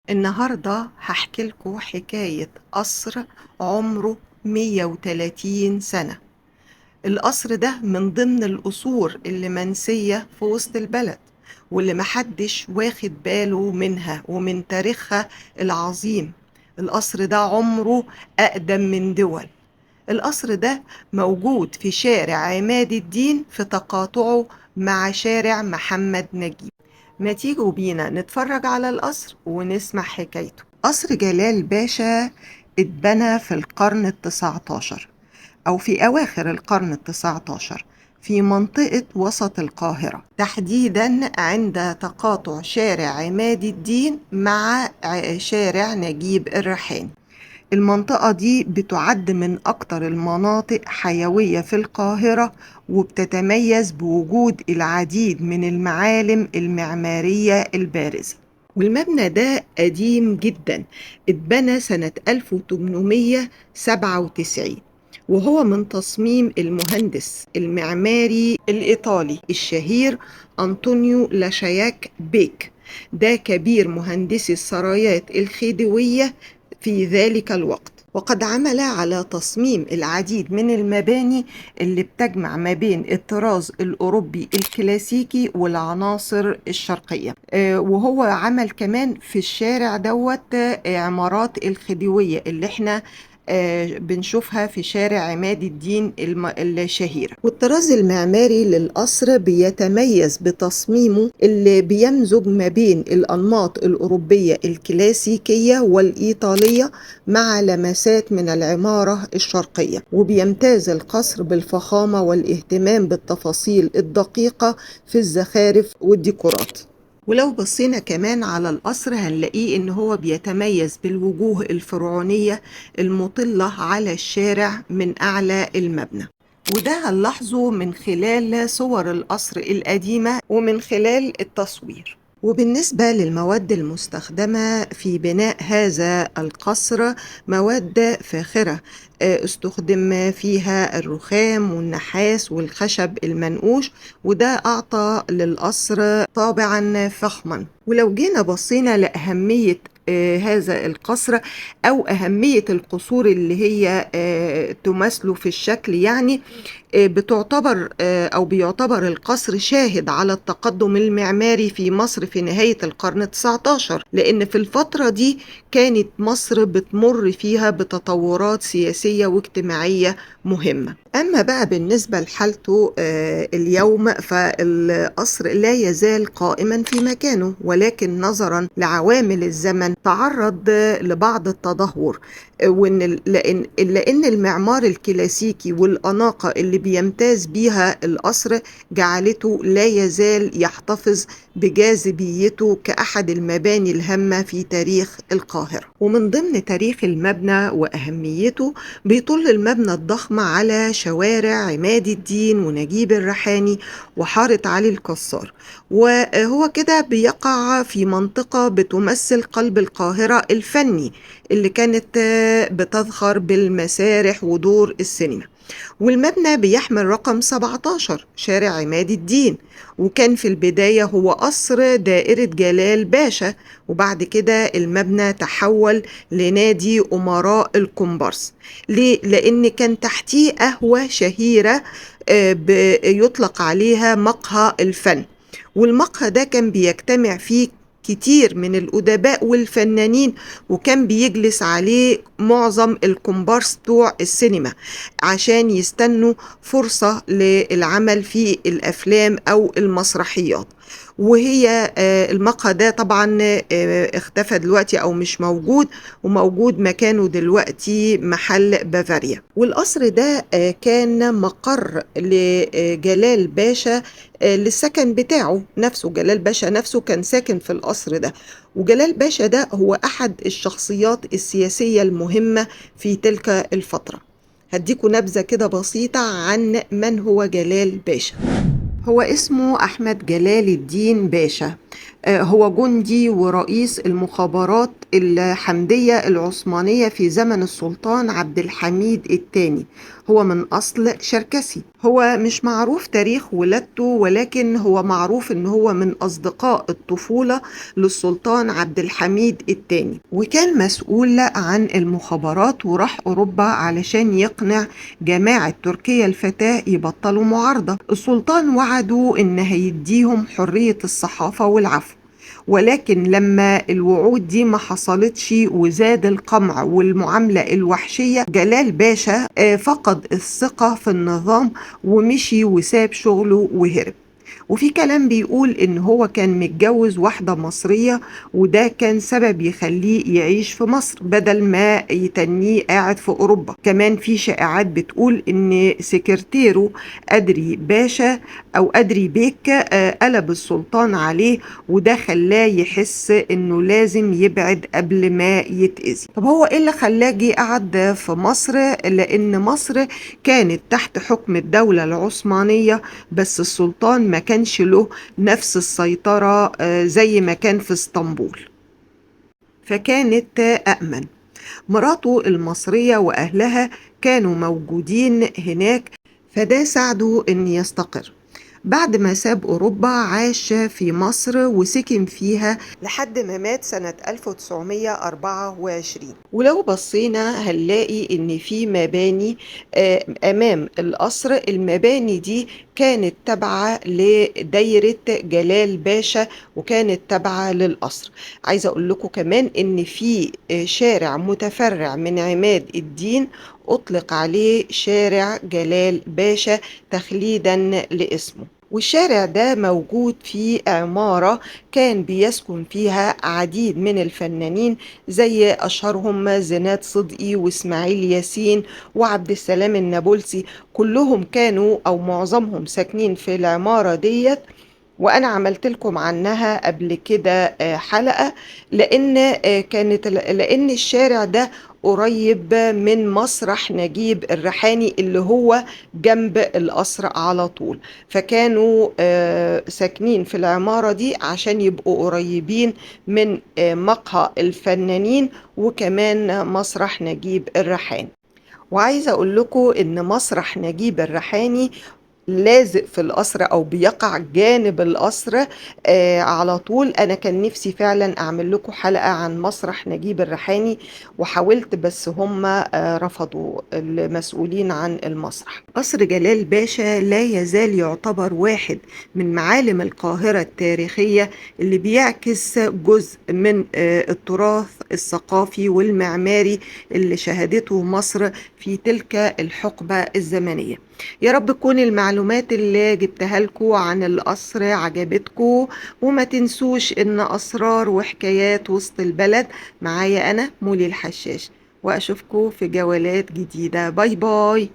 النهاردة هحكي لكم حكاية قصر عمره 130 سنة. القصر ده من ضمن القصور اللي منسية في وسط البلد، واللي محدش واخد باله منها ومن تاريخها العظيم. القصر ده عمره أقدم من دول. القصر ده موجود في شارع عماد الدين في تقاطعه مع شارع محمد نجيب. ما تيجوا بينا نتفرج على القصر ونسمع حكايته. قصر جلال باشا اتبنى في القرن التسعتاشر أو في أواخر القرن التسعتاشر في منطقة وسط القاهرة، تحديدا عند تقاطع شارع عماد الدين مع شارع نجيب الريحاني. المنطقة دي بتعد من أكتر المناطق حيوية في القاهرة، وبتتميز بوجود العديد من المعالم المعمارية البارزة. والمبنى ده قديم جدا، اتبنى سنة 1897، وهو من تصميم المهندس المعماري الإيطالي الشهير أنطونيو لاشاياك بيك. ده كبير مهندسي السرايات الخديوية في ذلك الوقت، وقد عمل على تصميم العديد من المباني اللي بتجمع ما بين الطراز الأوروبي الكلاسيكي والعناصر الشرقية. وهو عمل كمان في الشارع دوت عمارات الخديوية اللي احنا بنشوفها في شارع عماد الدين الشهير. والطراز المعماري للقصر بيتميز بتصميمه اللي بيمزج ما بين الأنماط الأوروبية الكلاسيكية والإيطالية مع لمسات من العمارة الشرقية، وبيمتاز القصر بالفخامة والاهتمام بالتفاصيل الدقيقة في الزخارف والديكورات. ولو بصينا كمان على القصر هنلاقيه إن هو بيتميز بالوجوه الفرعونية المطلة على الشارع من أعلى المبنى، وده هنلاحظه من خلال صور القصر القديمة ومن خلال التصوير. وبالنسبة للمواد المستخدمة في بناء هذا القصر، مواد فاخرة، استخدم فيها الرخام والنحاس والخشب المنقوش، وده أعطى للقصر طابعا فخما. ولو جينا بصينا لأهمية هذا القصر أو أهمية القصور اللي هي تمثله في الشكل، يعني بتعتبر أو بيعتبر القصر شاهد على التقدم المعماري في مصر في نهاية القرن التسعتاشر، لأن في الفترة دي كانت مصر بتمر فيها بتطورات سياسية واجتماعية مهمة. أما بقى بالنسبة لحالته اليوم، فالقصر لا يزال قائما في مكانه، ولكن نظرا لعوامل الزمن تعرض لبعض التدهور، لأن المعمار الكلاسيكي والأناقة اللي بيمتاز بيها القصر جعلته لا يزال يحتفظ بجاذبيته كأحد المباني الهامة في تاريخ القاهرة. ومن ضمن تاريخ المبنى وأهميته، بيطل المبنى الضخم على شوارع عماد الدين ونجيب الريحاني وحارة علي الكسار، وهو كده بيقع في منطقة بتمثل قلب القاهرة الفني اللي كانت بتذخر بالمسارح ودور السينما. والمبنى بيحمل رقم 17 شارع عماد الدين، وكان في البداية هو قصر دائرة جلال باشا، وبعد كده المبنى تحول لنادي أمراء الكومبارس. ليه؟ لأن كان تحتيه قهوة شهيرة يطلق عليها مقهى الفن، والمقهى ده كان بيجتمع فيه كتير من الأدباء والفنانين، وكان بيجلس عليه معظم الكومبارس بتوع السينما عشان يستنوا فرصة للعمل في الأفلام أو المسرحيات. وهي المقهى ده طبعا اختفى دلوقتي أو مش موجود، وموجود مكانه دلوقتي محل بافاريا. والقصر ده كان مقر لجلال باشا للسكن بتاعه نفسه. جلال باشا نفسه كان ساكن في القصر ده، وجلال باشا ده هو أحد الشخصيات السياسية المهمة في تلك الفترة. هديكوا نبذة كده بسيطة عن من هو جلال باشا. هو اسمه أحمد جلال الدين باشا، هو جندي ورئيس المخابرات الحمدية العثمانية في زمن السلطان عبد الحميد الثاني. هو من أصل شركسي. هو مش معروف تاريخ ولادته، ولكن هو معروف إن هو من أصدقاء الطفولة للسلطان عبد الحميد الثاني، وكان مسؤول عن المخابرات، وراح أوروبا علشان يقنع جماعة تركيا الفتاة يبطلوا معارضة. السلطان وعدوا إن هيديهم حرية الصحافة والعفو، ولكن لما الوعود دي ما حصلتش وزاد القمع والمعاملة الوحشية، جلال باشا فقد الثقة في النظام ومشي وساب شغله وهرب. وفي كلام بيقول إن هو كان متجوز واحدة مصرية، وده كان سبب يخليه يعيش في مصر بدل ما يتنيه قاعد في أوروبا. كمان في شائعات بتقول إن سكرتيره أدري باشا أو أدري بيك قلب السلطان عليه، وده خلاه يحس إنه لازم يبعد قبل ما يتأذي. طب هو إيه اللي خلاه جه قعد في مصر؟ لأن مصر كانت تحت حكم الدولة العثمانية، بس السلطان ما كانش له نفس السيطرة زي ما كان في اسطنبول، فكانت أأمن. مراته المصرية وأهلها كانوا موجودين هناك، فده ساعده إن يستقر. بعد ما ساب أوروبا عاش في مصر وسكن فيها لحد ما مات سنة 1924. ولو بصينا هنلاقي إن في مباني أمام القصر. المباني دي كانت تابعة لدايرة جلال باشا، وكانت تابعة للقصر. عايزة أقول لكم كمان إن في شارع متفرع من عماد الدين أطلق عليه شارع جلال باشا تخليدا لاسمه. والشارع ده موجود في عمارة كان بيسكن فيها عديد من الفنانين، زي أشهرهم زينات صدقي وإسماعيل ياسين وعبد السلام النابلسي. كلهم كانوا أو معظمهم ساكنين في العمارة ديت، وانا عملت لكم عنها قبل كده حلقة، لان الشارع ده قريب من مسرح نجيب الريحاني اللي هو جنب القصر على طول. فكانوا ساكنين في العمارة دي عشان يبقوا قريبين من مقهى الفنانين وكمان مسرح نجيب الريحاني. وعايزة أقول لكم إن مسرح نجيب الريحاني لازق في القصر أو بيقع جانب القصر على طول. أنا كان نفسي فعلا أعمل لكم حلقة عن مسرح نجيب الريحاني، وحاولت بس هم رفضوا المسؤولين عن المسرح. قصر جلال باشا لا يزال يعتبر واحد من معالم القاهرة التاريخية، اللي بيعكس جزء من التراث الثقافي والمعماري اللي شهدته مصر في تلك الحقبة الزمنية. يا رب تكون المعلومات اللي جبتها لكم عن القصر عجبتكم، وما تنسوش ان اسرار وحكايات وسط البلد معايا انا مولي الحشاش، واشوفكم في جولات جديدة. باي باي.